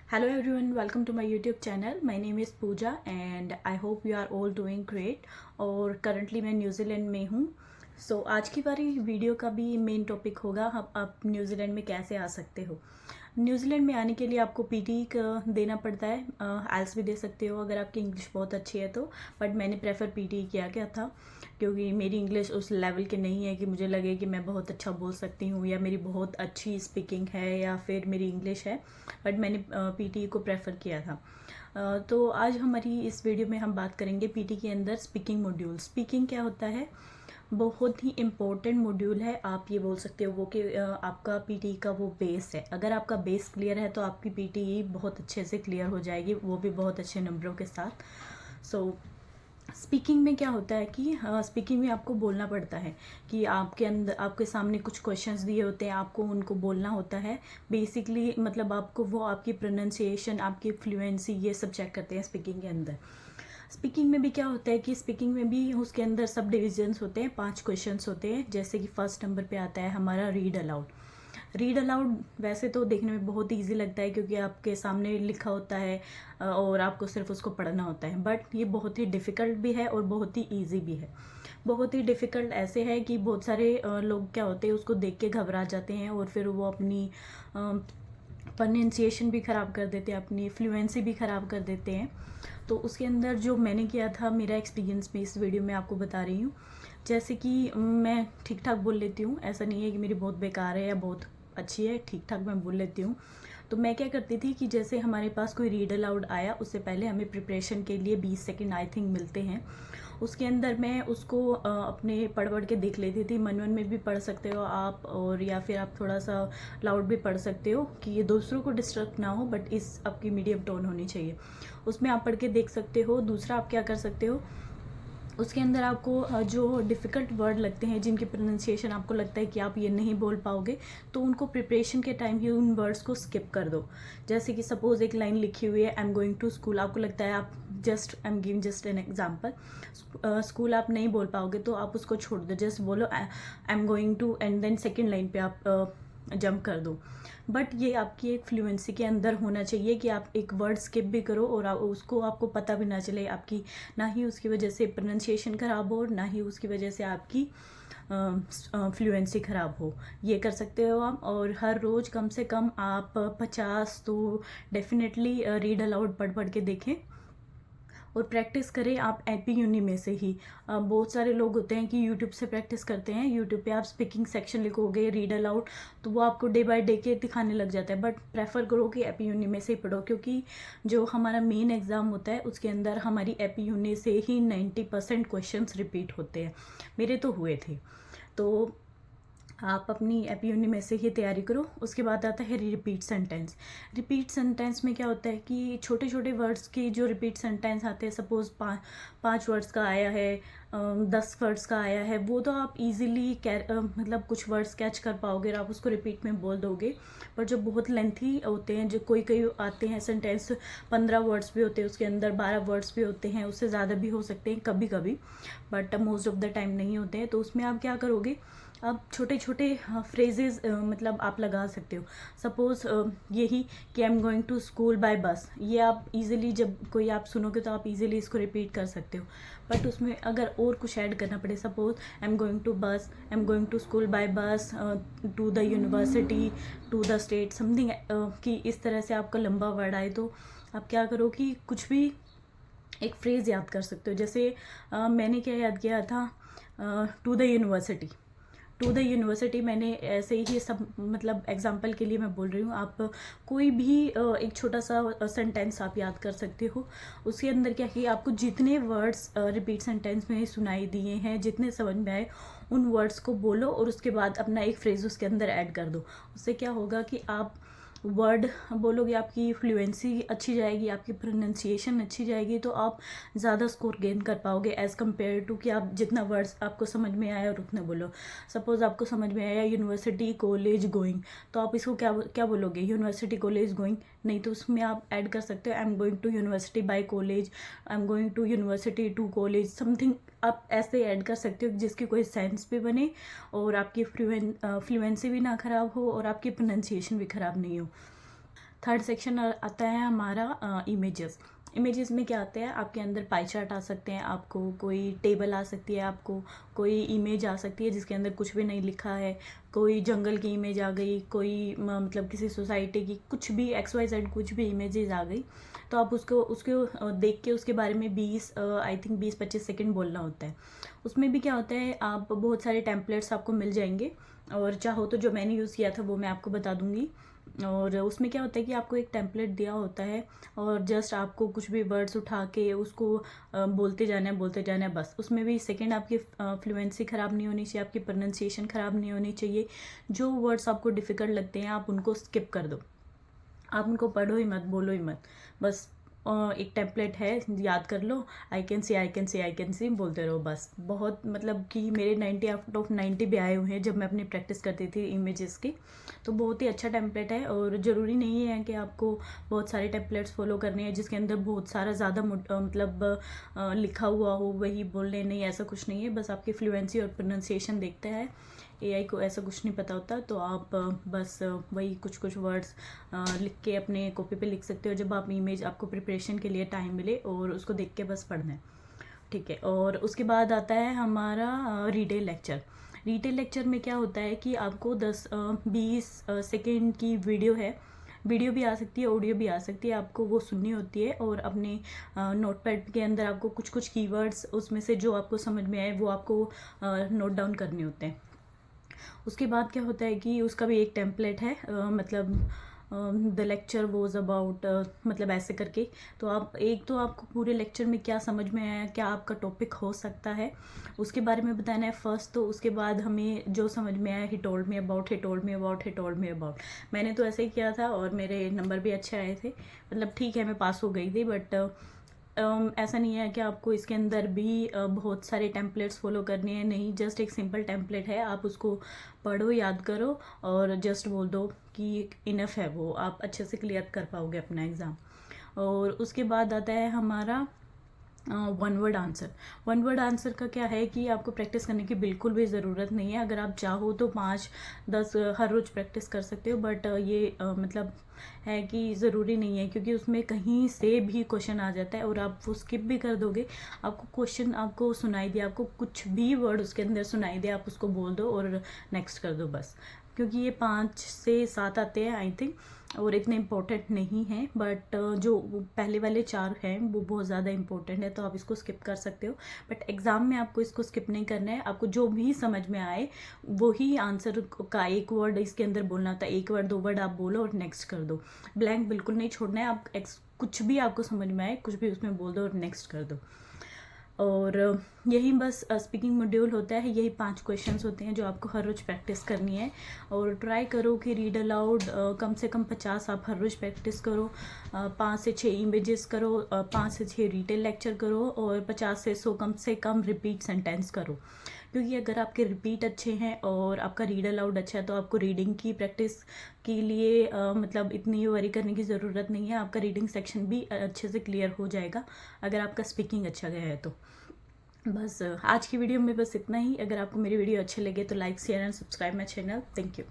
Hello everyone, welcome to my YouTube channel. My name is Pooja and I hope you are all doing great. और currently मैं New Zealand में हूँ. आज की बारी वीडियो का भी मेन टॉपिक होगा आप न्यूजीलैंड में कैसे आ सकते हो. न्यूजीलैंड में आने के लिए आपको पीटी देना पड़ता है. आइल्स भी दे सकते हो अगर आपकी इंग्लिश बहुत अच्छी है तो, बट मैंने प्रेफर पीटी किया गया था क्योंकि मेरी इंग्लिश उस लेवल की नहीं है कि मुझे लगे कि मैं बहुत अच्छा बोल सकती हूँ या मेरी बहुत अच्छी स्पीकिंग है या फिर मेरी इंग्लिश है, बट मैंने पीटी को प्रेफर किया था. तो आज हमारी इस वीडियो में हम बात करेंगे पीटी के अंदर स्पीकिंग मॉड्यूल. स्पीकिंग क्या होता है, बहुत ही इम्पोर्टेंट मॉड्यूल है. आप ये बोल सकते हो वो कि आपका पीटी का वो बेस है. अगर आपका बेस क्लियर है तो आपकी पीटी बहुत अच्छे से क्लियर हो जाएगी, वो भी बहुत अच्छे नंबरों के साथ. स्पीकिंग में क्या होता है कि स्पीकिंग में आपको बोलना पड़ता है कि आपके अंदर आपके सामने कुछ क्वेश्चंस दिए होते हैं, आपको उनको बोलना होता है. बेसिकली मतलब आपको वो आपकी प्रोनाउंसिएशन, आपकी फ्लुएंसी, ये सब चेक करते हैं स्पीकिंग के अंदर. स्पीकिंग में भी क्या होता है कि स्पीकिंग में भी उसके अंदर सब डिविजन्स होते हैं, 5 क्वेश्चंस होते हैं. जैसे कि फर्स्ट नंबर पे आता है हमारा रीड अलाउड. रीड अलाउड वैसे तो देखने में बहुत ईजी लगता है क्योंकि आपके सामने लिखा होता है और आपको सिर्फ उसको पढ़ना होता है, बट ये बहुत ही डिफ़िकल्ट भी है और बहुत ही ईजी भी है. बहुत ही डिफ़िकल्ट ऐसे है कि बहुत सारे लोग क्या होते हैं उसको देख के घबरा जाते हैं और फिर वो अपनी प्रोनाउंसिएशन भी ख़राब कर देते हैं, अपनी फ्लुएंसी भी ख़राब कर देते हैं. तो उसके अंदर जो मैंने किया था, मेरा एक्सपीरियंस मैं इस वीडियो में आपको बता रही हूँ. जैसे कि मैं ठीक ठाक बोल लेती हूँ, ऐसा नहीं है कि मेरी बहुत बेकार है या बहुत अच्छी है, ठीक ठाक मैं बोल लेती हूँ. तो मैं क्या करती थी कि जैसे हमारे पास कोई रीड अलाउड आया, उससे पहले हमें प्रिपरेशन के लिए 20 सेकंड आई थिंक मिलते हैं. उसके अंदर मैं उसको अपने पढ़ के देख लेती थी. मन में भी पढ़ सकते हो आप, और या फिर आप थोड़ा सा लाउड भी पढ़ सकते हो कि ये दूसरों को डिस्टर्ब ना हो, बट इस आपकी मीडियम टोन होनी चाहिए. उसमें आप पढ़ के देख सकते हो. दूसरा आप क्या कर सकते हो, उसके अंदर आपको जो डिफ़िकल्ट वर्ड लगते हैं, जिनकी प्रोनाउंसिएशन आपको लगता है कि आप ये नहीं बोल पाओगे, तो उनको प्रिपरेशन के टाइम ही उन वर्ड्स को स्किप कर दो. जैसे कि सपोज़ एक लाइन लिखी हुई है, I am going to school. आपको लगता है आप just, I am giving just an example, school आप नहीं बोल पाओगे तो आप उसको छोड़ दो, जस्ट बोलो I am going to, and then second line पे आप जंप कर दो. बट ये आपकी एक फ्लुएंसी के अंदर होना चाहिए कि आप एक वर्ड स्किप भी करो और उसको आपको पता भी ना चले आपकी, ना ही उसकी वजह से प्रोनाउंसिएशन ख़राब हो, ना ही उसकी वजह से आपकी फ्लुएंसी ख़राब हो. ये कर सकते हो आप. और हर रोज़ कम से कम आप 50 तो डेफिनेटली रीड अलाउड पढ़ के देखें और प्रैक्टिस करें आप एपी यूनि में से ही. बहुत सारे लोग होते हैं कि यूट्यूब से प्रैक्टिस करते हैं. यूट्यूब पे आप स्पीकिंग सेक्शन लिखोगे रीड अलाउड, तो वो आपको डे बाय डे के दिखाने लग जाता है. बट प्रेफर करो कि एपी यूनि में से ही पढ़ो, क्योंकि जो हमारा मेन एग्ज़ाम होता है उसके अंदर हमारी एपी यूनि से ही 90% क्वेश्चन रिपीट होते हैं. मेरे तो हुए थे. तो आप अपनी एपी यूनि में से ही तैयारी करो. उसके बाद आता है रिपीट सेंटेंस. रिपीट सेंटेंस में क्या होता है कि छोटे छोटे वर्ड्स की जो रिपीट सेंटेंस आते हैं, सपोज 5 वर्ड्स का आया है, 10 वर्ड्स का आया है, वो तो आप इजीली मतलब कुछ वर्ड्स कैच कर पाओगे और आप उसको रिपीट में बोल दोगे. पर जो बहुत लेंथी होते हैं, जो कोई आते हैं सेंटेंस, 15 वर्ड्स भी होते हैं उसके अंदर, 12 वर्ड्स भी होते हैं, उससे ज़्यादा भी हो सकते हैं कभी कभी, but most of the time नहीं होते हैं. तो उसमें आप क्या करोगे, आप छोटे छोटे फ्रेजेस मतलब आप लगा सकते हो. सपोज़ यही कि I am going to school by bus, ये आप इजीली जब कोई आप सुनोगे तो आप इजीली इसको रिपीट कर सकते हो. बट उसमें अगर और कुछ ऐड करना पड़े, suppose I am going to bus, I am going to school by bus, to the university, to the state, something, कि इस तरह से आपका लंबा वर्ड आए, तो आप क्या करो कि कुछ भी एक फ्रेज़ याद कर सकते हो. जैसे मैंने क्या याद किया था, to the university. To the university मैंने ऐसे ही सब, मतलब एग्जांपल के लिए मैं बोल रही हूँ. आप कोई भी एक छोटा सा सेंटेंस आप याद कर सकते हो. उसके अंदर क्या कि आपको जितने वर्ड्स रिपीट सेंटेंस में सुनाई दिए हैं, जितने समझ में आए, उन वर्ड्स को बोलो और उसके बाद अपना एक फ्रेज़ उसके अंदर ऐड कर दो. उससे क्या होगा कि आप वर्ड बोलोगे, आपकी फ्लुएंसी अच्छी जाएगी, आपकी प्रोनाउंसिएशन अच्छी जाएगी, तो आप ज़्यादा स्कोर गेन कर पाओगे एज़ कम्पेयर टू कि आप जितना वर्ड्स आपको समझ में आया और उतना बोलो. सपोज़ आपको समझ में आया यूनिवर्सिटी कॉलेज गोइंग, तो आप इसको क्या क्या बोलोगे, यूनिवर्सिटी कॉलेज गोइंग नहीं, तो उसमें आप ऐड कर सकते हो I am going to university by college, I am going to university to college, something आप ऐसे ऐड कर सकते हो जिसकी कोई सेंस भी बने और आपकी फ्लुएंसी भी ना ख़राब हो और आपकी प्रोनाउंसिएशन भी ख़राब नहीं हो. थर्ड सेक्शन आता है हमारा इमेजेस। इमेजेस में क्या आता है, आपके अंदर पाई चार्ट आ सकते हैं, आपको कोई टेबल आ सकती है, आपको कोई इमेज आ सकती है जिसके अंदर कुछ भी नहीं लिखा है, कोई जंगल की इमेज आ गई, कोई मतलब किसी सोसाइटी की, कुछ भी XYZ कुछ भी इमेजेस आ गई, तो आप उसको देख के उसके बारे में 20-25 सेकंड बोलना होता है। उसमें भी क्या होता है, आप बहुत सारे टेम्पलेट्स आपको मिल जाएंगे, और चाहो तो जो मैंने यूज़ किया था वो मैं आपको बता दूंगी। और उसमें क्या होता है कि आपको एक टेम्पलेट दिया होता है, और जस्ट आपको कुछ भी वर्ड्स उठा के उसको बोलते जाना है बस। उसमें भी सेकंड आपकी फ्लुएंसी ख़राब नहीं होनी चाहिए, आपकी प्रोनाउंसिएशन ख़राब नहीं होनी चाहिए। जो वर्ड्स आपको डिफ़िकल्ट लगते हैं आप उनको स्किप कर दो, आप उनको पढ़ो ही मत, बोलो ही मत, बस एक टेम्पलेट है, याद कर लो, आई कैन सी बोलते रहो बस। बहुत मतलब कि मेरे 90 आउट ऑफ 90 भी आए हुए हैं जब मैं अपनी प्रैक्टिस करती थी इमेजेस की। तो बहुत ही अच्छा टेम्पलेट है, और ज़रूरी नहीं है कि आपको बहुत सारे टेम्पलेट्स फॉलो करने हैं जिसके अंदर बहुत सारा ज़्यादा मतलब लिखा हुआ हो वही बोलने, नहीं ऐसा कुछ नहीं है। बस आपकी फ्लुएंसी और प्रोनाउंसिएशन देखते हैं, AI को ऐसा कुछ नहीं पता होता। तो आप बस वही कुछ कुछ वर्ड्स लिख के अपने कॉपी पे लिख सकते हो जब आप इमेज, आपको प्रिपरेशन के लिए टाइम मिले, और उसको देख के बस पढ़ना है, ठीक है। और उसके बाद आता है हमारा रिटेल लेक्चर। रिटेल लेक्चर में क्या होता है कि आपको 10-20 सेकेंड की वीडियो है, वीडियो भी आ सकती है, ऑडियो भी आ सकती है, आपको वो सुननी होती है, और अपने नोटपैड के अंदर आपको कुछ कुछ कीवर्ड्स उसमें से जो आपको समझ में आए वो आपको नोट डाउन करने होते हैं। उसके बाद क्या होता है कि उसका भी एक टेम्पलेट है, मतलब द लेक्चर वॉज अबाउट, मतलब ऐसे करके। तो आप एक तो आपको पूरे लेक्चर में क्या समझ में आया, क्या आपका टॉपिक हो सकता है, उसके बारे में बताना है फर्स्ट। तो उसके बाद हमें जो समझ में आया, he told me about, he told me about, he told me about. मैंने तो ऐसे ही किया था और मेरे नंबर भी अच्छे आए थे, मतलब ठीक है मैं पास हो गई थी। बट ऐसा नहीं है कि आपको इसके अंदर भी बहुत सारे टेम्पलेट्स फॉलो करने हैं, नहीं, जस्ट एक सिंपल टेम्पलेट है, आप उसको पढ़ो, याद करो, और जस्ट बोल दो कि इनफ है, वो आप अच्छे से क्लियर कर पाओगे अपना एग्ज़ाम। और उसके बाद आता है हमारा one word answer. One word answer का क्या है कि आपको प्रैक्टिस करने की बिल्कुल भी ज़रूरत नहीं है। अगर आप चाहो तो 5-10 हर रोज़ प्रैक्टिस कर सकते हो, बट ये मतलब है कि ज़रूरी नहीं है, क्योंकि उसमें कहीं से भी क्वेश्चन आ जाता है और आप वो स्किप भी कर दोगे। आपको क्वेश्चन आपको सुनाई दिया, आपको कुछ भी वर्ड उसके अंदर सुनाई दे, आप उसको बोल दो और नेक्स्ट कर दो बस। क्योंकि ये 5 से 7 आते हैं आई थिंक, और इतने इम्पोर्टेंट नहीं है, बट जो पहले वाले 4 हैं वो बहुत ज़्यादा इम्पोर्टेंट है, तो आप इसको स्किप कर सकते हो। बट एग्ज़ाम में आपको इसको स्किप नहीं करना है, आपको जो भी समझ में आए वही आंसर का एक वर्ड इसके अंदर बोलना होता है, 1 वर्ड 2 वर्ड आप बोलो और नेक्स्ट कर दो। ब्लैंक बिल्कुल नहीं छोड़ना है, आप कुछ भी आपको समझ में आए कुछ भी उसमें बोल दो और नेक्स्ट कर दो। और यही बस स्पीकिंग मॉड्यूल होता है, यही 5 क्वेश्चंस होते हैं जो आपको हर रोज़ प्रैक्टिस करनी है। और ट्राई करो कि रीड अलाउड कम से कम 50 आप हर रोज़ प्रैक्टिस करो, 5 से 6 इमेजेस करो, 5 से 6 डिटेल लेक्चर करो, और 50 से कम रिपीट सेंटेंस करो। क्योंकि अगर आपके रिपीट अच्छे हैं और आपका रीड अलाउड अच्छा है तो आपको रीडिंग की प्रैक्टिस के लिए मतलब इतनी वरी करने की ज़रूरत नहीं है। आपका रीडिंग सेक्शन भी अच्छे से क्लियर हो जाएगा अगर आपका स्पीकिंग अच्छा गया है तो। बस आज की वीडियो में बस इतना ही। अगर आपको मेरी वीडियो अच्छे लगे तो like share and subscribe my channel. Thank you.